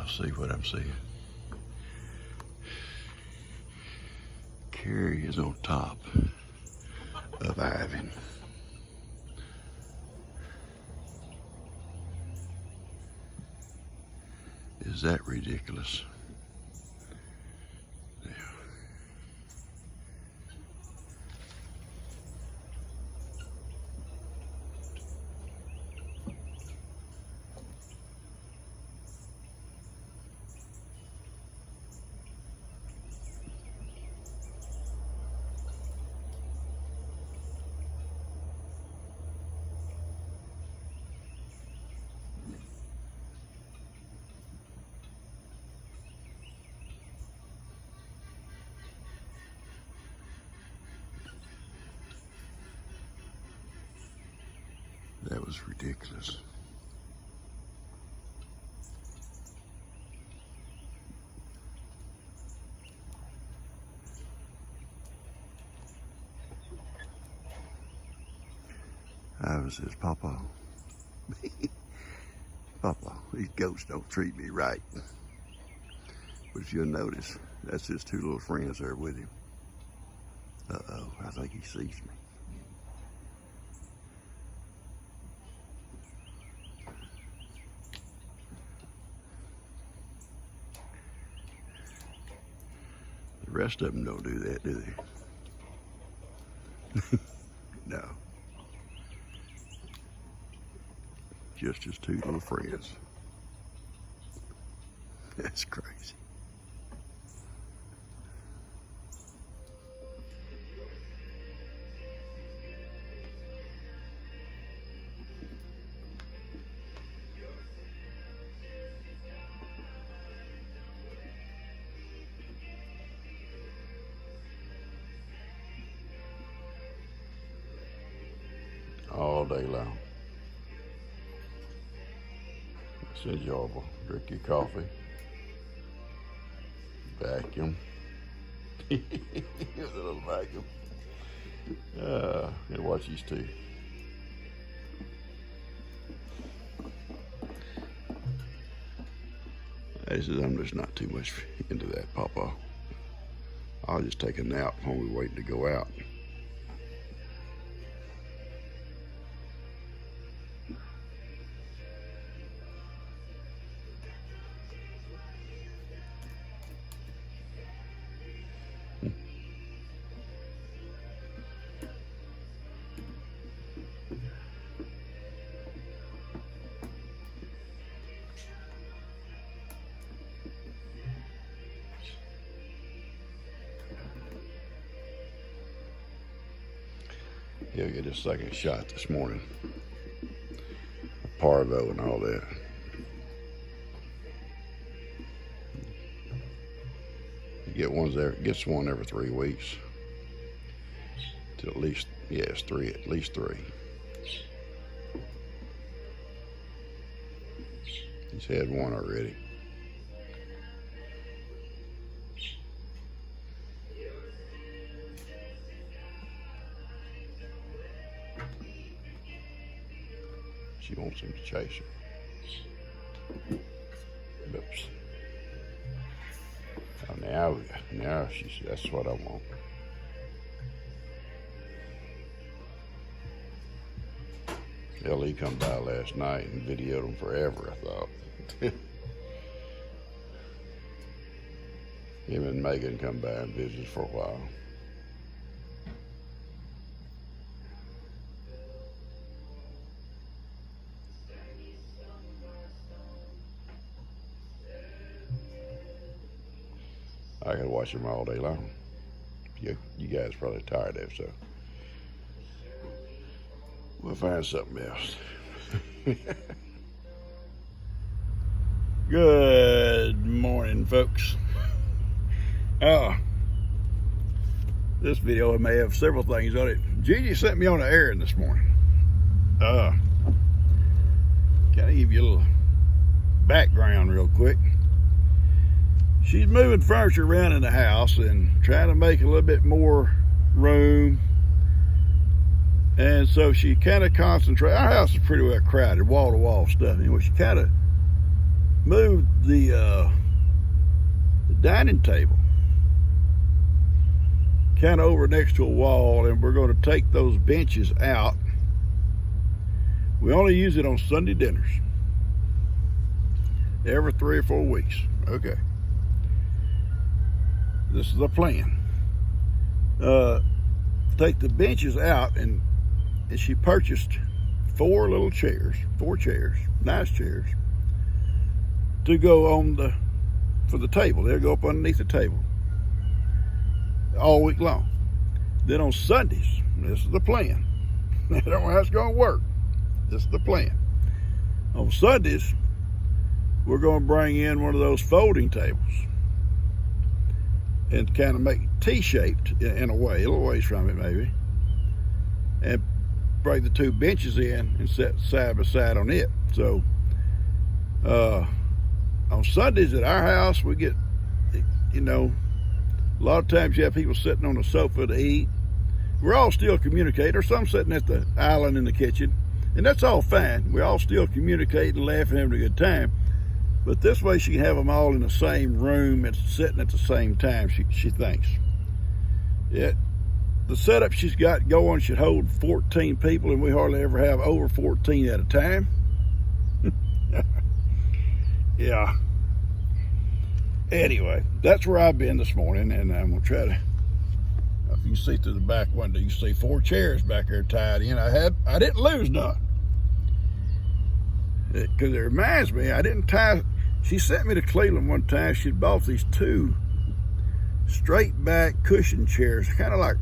see what I'm seeing. Carrie is on top of Ivan. Is that ridiculous? Yeah. That was ridiculous. Ivan says, Papa, Papa, these goats don't treat me right. But if you'll notice, that's his two little friends there with him. Uh-oh, I think he sees me. The rest of them don't do that, do they? No. Just his two little friends. That's crazy. All day long. It's enjoyable. Drink your coffee. Vacuum. A little vacuum. And watch these two. He says, I'm just not too much into that, Papa. I'll just take a nap when we wait to go out. He'll get his second shot this morning. Parvo and all that. He gets one every 3 weeks. To at least, yes, at least three. He's had one already. She wants him to chase her. Oops. Oh, now that's what I want. Ellie come by last night and videoed them forever, I thought. Him and Megan come by and visit for a while. I could watch them all day long. You guys probably tired of it, so we'll find something else. Good morning, folks. This video may have several things on it. Gigi sent me on an errand this morning. Can I give you a little background real quick? She's moving furniture around in the house and trying to make a little bit more room. And so she kind of concentrates. Our house is pretty well crowded, wall-to-wall stuff. Anyway, she kind of moved the dining table kind of over next to a wall, and we're going to take those benches out. We only use it on Sunday dinners, every 3 or 4 weeks. Okay, this is the plan. Take the benches out, and she purchased 4 chairs, nice chairs, to go on for the table. They'll go up underneath the table all week long. Then on Sundays, this is the plan. I don't know how it's going to work. This is the plan. On Sundays, we're going to bring in one of those folding tables and kind of make it T-shaped in a way, a little ways from it maybe, and bring the 2 benches in and sit side by side on it. So on Sundays at our house, we get, you know, a lot of times you have people sitting on the sofa to eat. We're all still communicating, or some sitting at the island in the kitchen, and that's all fine. We all still communicating, laughing, having a good time. But this way she can have them all in the same room and sitting at the same time, she thinks. The setup she's got going should hold 14 people, and we hardly ever have over 14 at a time. Yeah. Anyway, that's where I've been this morning, and I'm going to try to, if you see through the back window, you see 4 chairs back there tied in. I didn't lose none. Because it reminds me, I didn't tie, she sent me to Cleveland one time. She'd bought these 2 straight back cushion chairs, kind of like,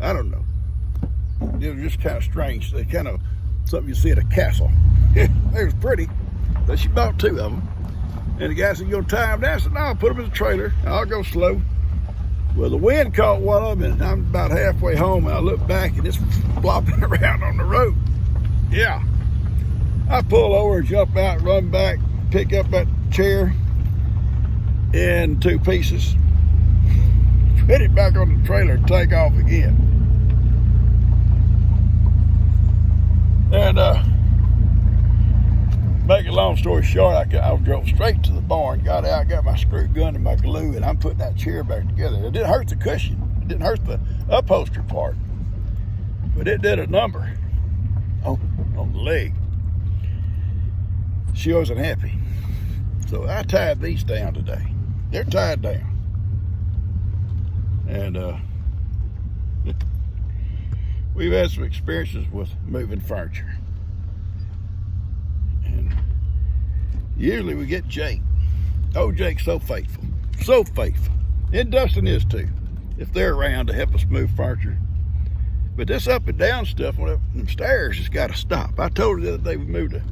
I don't know. They were just kind of strange. They kind of, something you see at a castle. They was pretty, but she bought 2 of them. And the guy said, "You gonna tie them down?" I said, "No, I'll put them in the trailer. I'll go slow." Well, the wind caught one of them, and I'm about halfway home, and I look back, and it's flopping around on the road. Yeah. I pull over, jump out, run back, pick up that chair in 2 pieces, put it back on the trailer, and take off again. And make a long story short, I drove straight to the barn, got out, got my screw gun and my glue, and I'm putting that chair back together. It didn't hurt the cushion. It didn't hurt the upholstery part. But it did a number on the leg. She wasn't happy. So I tied these down today. They're tied down. And we've had some experiences with moving furniture. And usually we get Jake. Oh, Jake's so faithful. So faithful. And Dustin is too, if they're around to help us move furniture. But this up and down stuff on them stairs has got to stop. I told her the other day we moved her.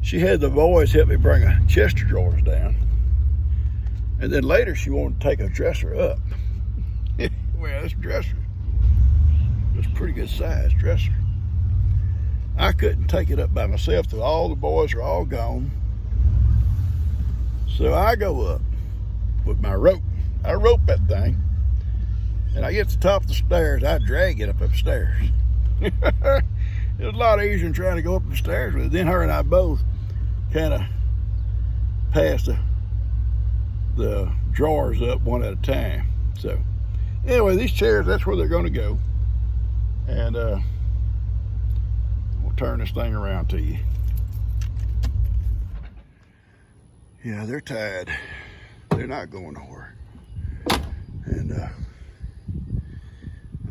She had the boys help me bring a chest of drawers down. And then later she wanted to take a dresser up. Well, this dresser was a pretty good size dresser. I couldn't take it up by myself till all the boys are all gone. So I go up with my rope. I rope that thing. And I get to the top of the stairs, I drag it up upstairs. It was a lot easier than trying to go up the stairs with it. Then her and I both kind of passed the drawers up one at a time. So anyway, these chairs, that's where they're going to go. And we'll turn this thing around to you. Yeah, they're tied. They're not going nowhere. And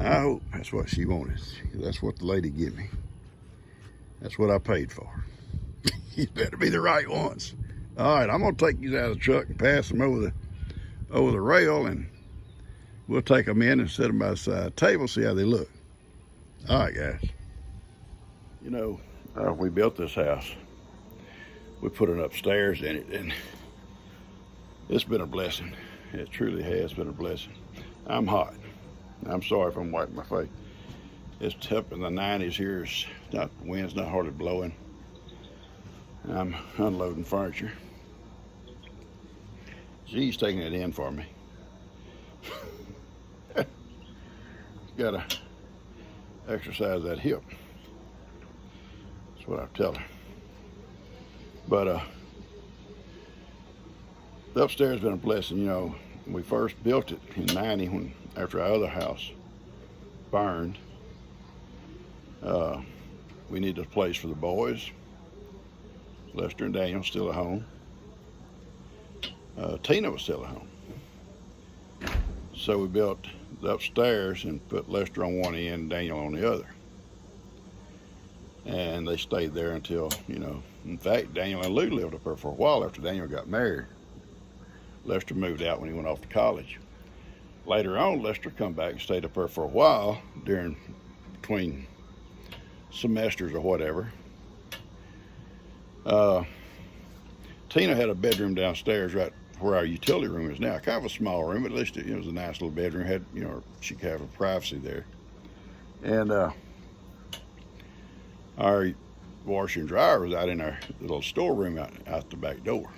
I hope that's what she wanted. That's what the lady gave me. That's what I paid for. You better be the right ones. All right, I'm gonna take these out of the truck and pass them over the rail, and we'll take them in and set them by the side of the table, see how they look. All right, guys. You know, we built this house. We put it upstairs in it, and it's been a blessing. It truly has been a blessing. I'm hot. I'm sorry if I'm wiping my face. It's up in the 90s here. The wind's not hardly blowing. I'm unloading furniture. She's taking it in for me. Gotta exercise that hip. That's what I tell her. But the upstairs has been a blessing. You know, we first built it in '90 when after our other house burned. We needed a place for the boys. Lester and Daniel still at home. Tina was still at home. So we built the upstairs and put Lester on one end and Daniel on the other. And they stayed there until, you know, in fact, Daniel and Lou lived up there for a while after Daniel got married. Lester moved out when he went off to college. Later on, Lester come back and stayed up there for a while between semesters or whatever. Tina had a bedroom downstairs right where our utility room is now. Kind of a small room, but at least it was a nice little bedroom. Had, you know, she could have her privacy there. And our washer and dryer was out in our little storeroom out the back door.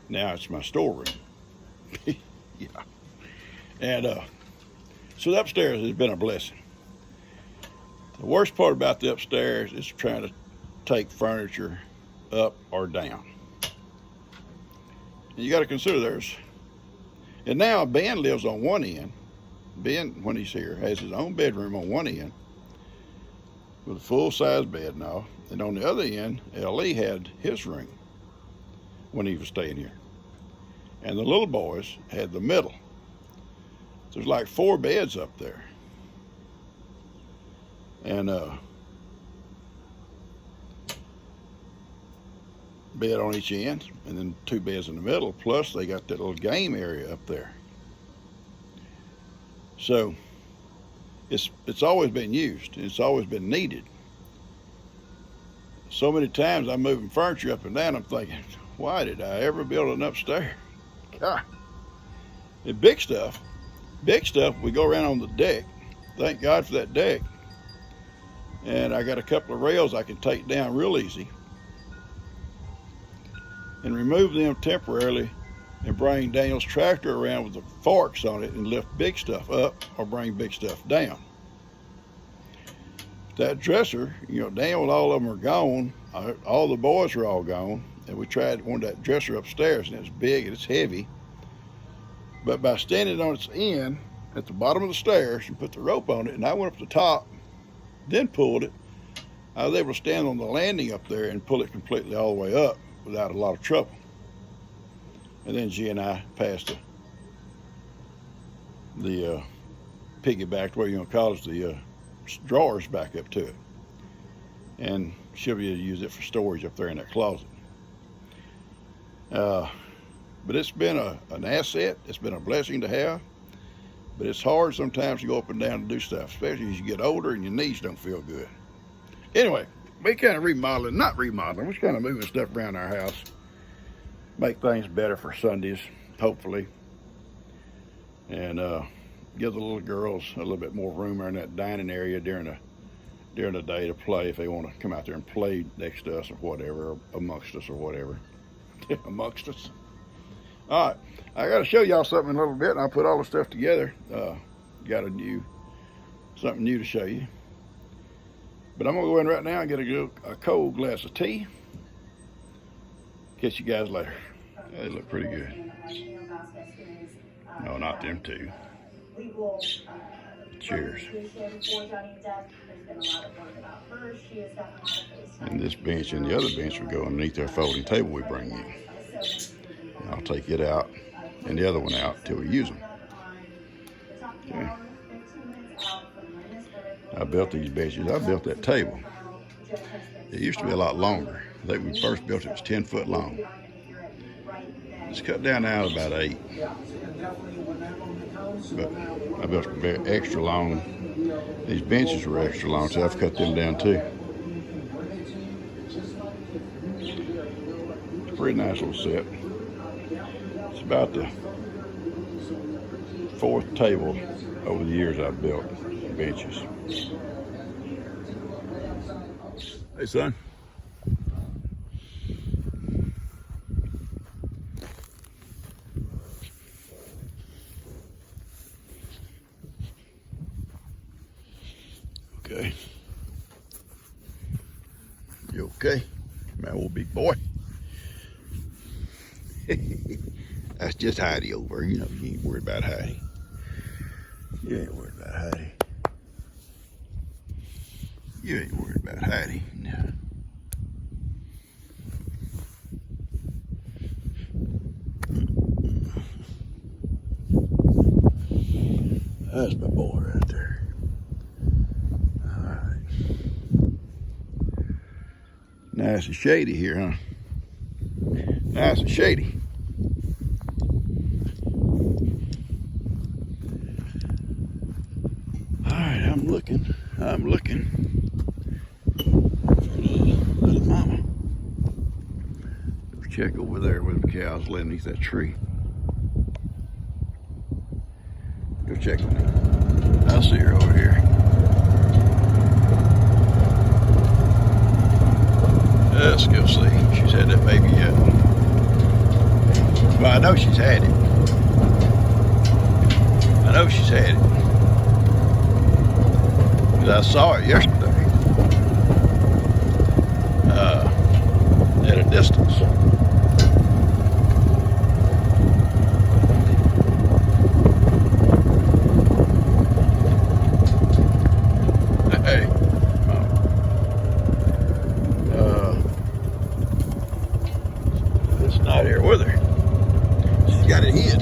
Now it's my storeroom. Yeah. And so the upstairs has been a blessing. The worst part about the upstairs is trying to take furniture up or down. And you got to consider and now Ben lives on one end. Ben, when he's here, has his own bedroom on one end with a full-size bed and all. And on the other end, L.E. had his room when he was staying here. And the little boys had the middle. There's like 4 beds up there. And bed on each end, and then 2 beds in the middle, plus they got that little game area up there. So it's always been used, it's always been needed. So many times I'm moving furniture up and down, I'm thinking, why did I ever build an upstairs? God. And big stuff, we go around on the deck. Thank God for that deck. And I got a couple of rails I can take down real easy and remove them temporarily and bring Daniel's tractor around with the forks on it and lift big stuff up or bring big stuff down. That dresser, you know, Daniel and all of them are gone. All the boys are all gone. And we wanted that dresser upstairs, and it's big and it's heavy. But by standing on its end at the bottom of the stairs and put the rope on it, and I went up the top, then pulled it, I was able to stand on the landing up there and pull it completely all the way up without a lot of trouble. And then G and I passed the piggyback, what you gonna call it, the drawers back up to it. And she'll be able to use it for storage up there in that closet. But it's been an asset, it's been a blessing to have, but it's hard sometimes to go up and down and do stuff, especially as you get older and your knees don't feel good. Anyway, we kind of not remodeling, we're kind of moving stuff around our house, make things better for Sundays, hopefully, and give the little girls a little bit more room in that dining area during the day to play if they want to come out there and play next to us or whatever, or amongst us or whatever. Amongst us. All right, I got to show y'all something in a little bit, and I'll put all the stuff together. Got something new to show you. But I'm gonna go in right now and get a cold glass of tea. Catch you guys later. They look pretty good. No, not them two. Cheers. And this bench and the other bench will go underneath our folding table we bring in. And I'll take it out and the other one out until we use them. Okay. I built these benches. I built that table. It used to be a lot longer. I think when we first built it, it was 10 foot long. It's cut down now to about 8. But I built it extra long. These benches were extra long, so I've cut them down too. It's a pretty nice little set. It's about the 4th table over the years I've built benches. Hey, son. Okay. You okay? My old big boy. That's just Heidi over. You know, you ain't worried about Heidi. You ain't worried about Heidi. You ain't worried about Heidi. No. That's my boy right there. All right. Nice and shady here, huh? Nice and shady. All right, I'm looking. Little mama. Let's check over there where the cows live underneath that tree. Go check on her. I see her over here. Let's go see. She's had that baby yet. Well, I know she's had it. I know she's had it. Because I saw it yesterday. At a distance. Hey. It's not here with her. She's got it hid.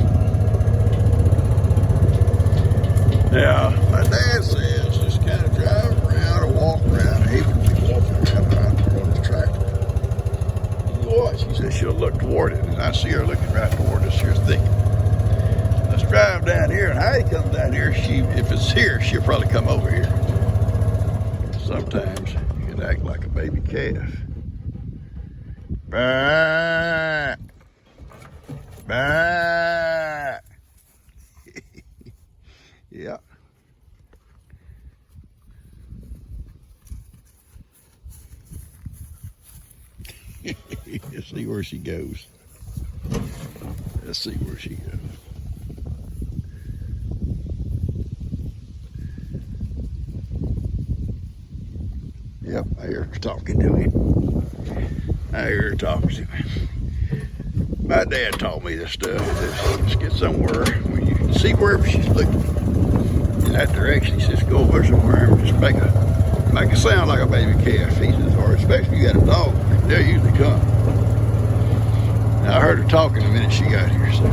Now, my dad says just kind of drive around or walk around. He would be walking around on his tractor. You watch, he says she'll look toward it, and I see her looking right toward this here thicket. Let's drive down here, and Heidi comes down here. If it's here, she'll probably come over here. Sometimes you can act like a baby calf. Bah. Bah. Yeah. Let's see where she goes. Let's see where she goes. Yep, I hear her talking to him. I hear her talking to him. My dad taught me this stuff. Just get somewhere when you can see wherever she's looking in that direction. He says, go over somewhere and just make a sound like a baby calf. He says, or especially if you got a dog, they'll usually come. Now, I heard her talking the minute she got here, so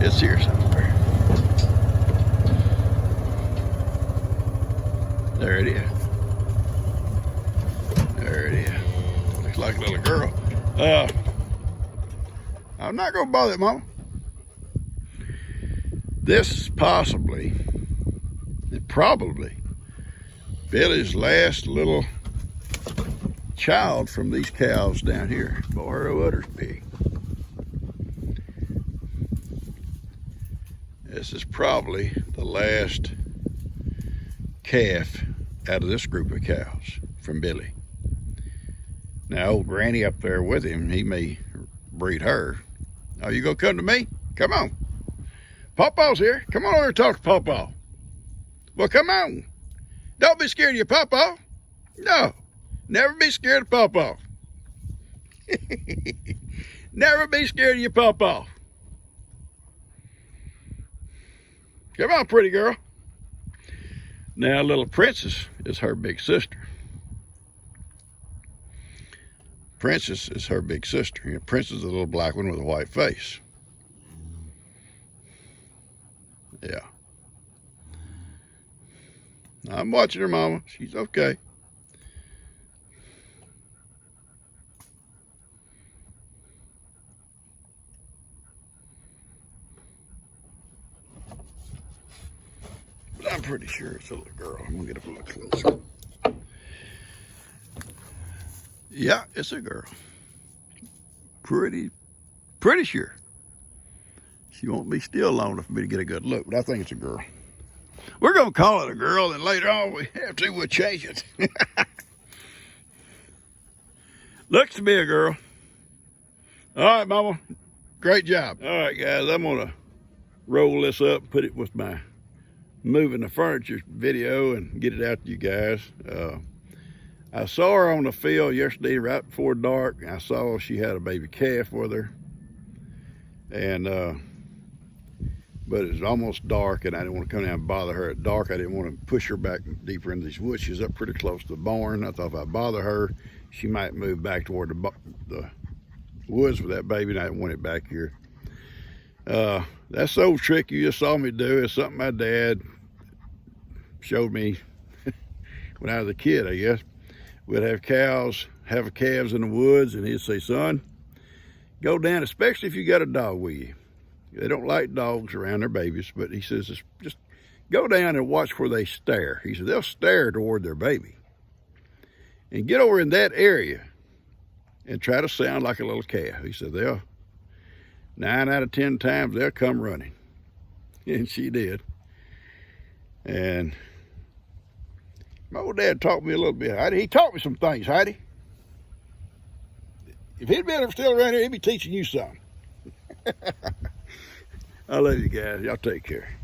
it's here somewhere. There it is. There it is. Looks like a little girl. I'm not gonna bother it, Mama. This is possibly, and probably, Billy's last little child from these cows down here. Boy, her udder's big. This is probably the last calf out of this group of cows from Billy. Now, old Granny up there with him, he may breed her. Oh, you gonna come to me? Come on. Pawpaw's here. Come on over and talk to Pawpaw. Well, come on. Don't be scared of your Pawpaw. No. Never be scared of Pawpaw. Never be scared of your Pawpaw. Come on, pretty girl. Now, little Princess is her big sister. Princess is her big sister. You know, Princess is a little black one with a white face. Yeah. I'm watching her, Mama. She's okay. But I'm pretty sure it's a little girl. I'm gonna get up a little closer. Yeah, it's a girl. Pretty sure. She won't be still long enough for me to get a good look, but I think it's a girl. We're gonna call it a girl, and later on we have to, we'll change it. Looks to be a girl. All right, Mama. Great job. All right, guys, I'm gonna roll this up, put it with my moving the furniture video and get it out to you guys. I saw her on the field yesterday right before dark. I saw she had a baby calf with her. And, but it was almost dark and I didn't want to come down and bother her at dark. I didn't want to push her back deeper into these woods. She was up pretty close to the barn. I thought if I bother her, she might move back toward the woods with that baby, and I didn't want it back here. That's the old trick you just saw me do. It's something my dad showed me when I was a kid, I guess. We'd have calves in the woods, and he'd say, son, go down, especially if you got a dog with you. They don't like dogs around their babies, but he says, just go down and watch where they stare. He said, they'll stare toward their baby. And get over in that area and try to sound like a little calf. He said, 9 out of 10 times, they'll come running. And she did. And my old dad taught me a little bit, Heidi. He taught me some things, Heidi. If he'd been still around here, he'd be teaching you something. I love you guys. Y'all take care.